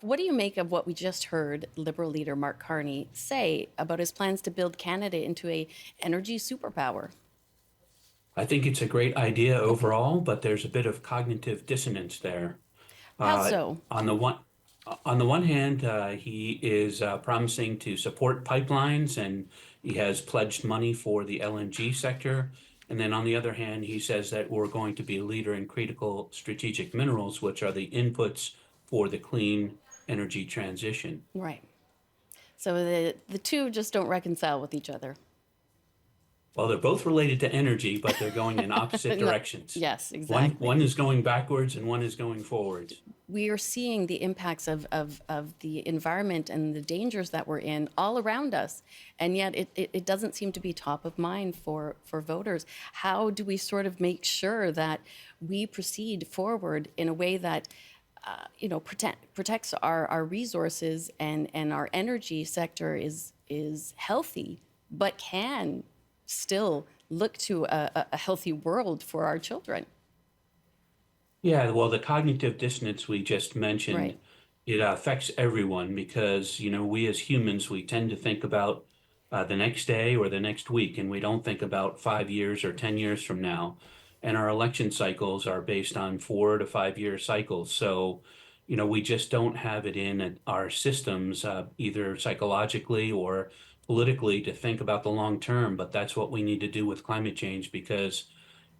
What do you make of what we just heard Liberal leader Mark Carney say about his plans to build Canada into a energy superpower? I think it's a great idea overall, but there's a bit of cognitive dissonance there. How Uh, so? on the one on the one hand, he is promising to support pipelines, and he has pledged money for the LNG sector. And then on the other hand, he says that we're going to be a leader in critical strategic minerals, which are the inputs for the clean energy transition. Right. So the two just don't reconcile with each other. Well, they're both related to energy, but they're going in opposite No, directions. yes, One exactly. is going backwards and one is going forwards. We are seeing the impacts of the environment and the dangers that we're in all around us. And yet it doesn't seem to be top of mind for voters. How do we sort of make sure that we proceed forward in a way that protects our resources and our energy sector is healthy, but can still look to a healthy world for our children? Yeah, well, the cognitive dissonance we just Right. mentioned, it affects everyone because, we as humans, we tend to think about the next day or the next week, and we don't think about 5 years or 10 years from now. And our election cycles are based on 4 to 5 year cycles. So, we just don't have it in our systems, either psychologically or politically, to think about the long term. But that's what we need to do with climate change because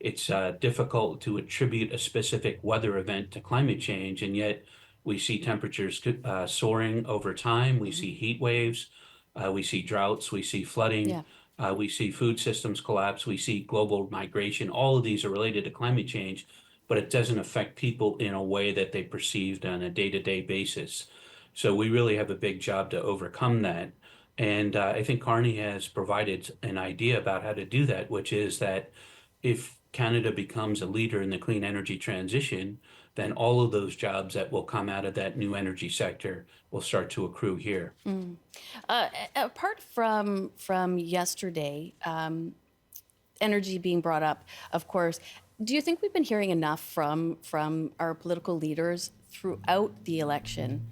it's difficult to attribute a specific weather event to climate change, and yet we see temperatures soaring over time. We see heat waves, we see droughts, we see flooding, Yeah. we see food systems collapse, we see global migration. All of these are related to climate change, but it doesn't affect people in a way that they perceived on a day-to-day basis. So we really have a big job to overcome that. And I think Carney has provided an idea about how to do that, which is that if Canada becomes a leader in the clean energy transition, then all of those jobs that will come out of that new energy sector will start to accrue here. Apart from yesterday, energy being brought up, of course, do you think we've been hearing enough from our political leaders throughout the election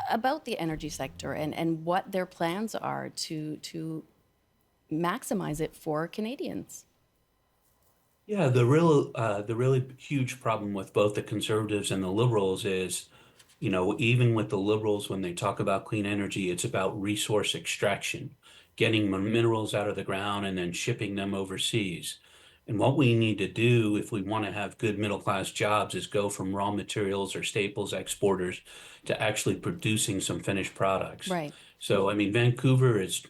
about the energy sector and what their plans are to maximize it for Canadians? Yeah, the really huge problem with both the conservatives and the liberals is, even with the liberals, when they talk about clean energy, it's about resource extraction, getting minerals out of the ground and then shipping them overseas. And what we need to do if we want to have good middle class jobs is go from raw materials or staples exporters to actually producing some finished products. Right. So, I mean, Vancouver is,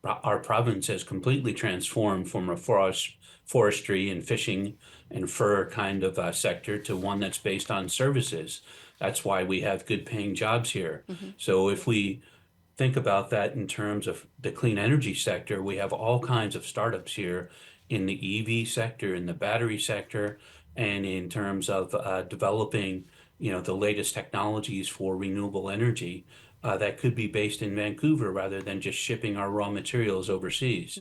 our province has completely transformed from a forestry and fishing and fur kind of sector to one that's based on services. That's why we have good paying jobs here. So if we think about that in terms of the clean energy sector, we have all kinds of startups here in the EV sector, in the battery sector, and in terms of developing, the latest technologies for renewable energy that could be based in Vancouver rather than just shipping our raw materials overseas.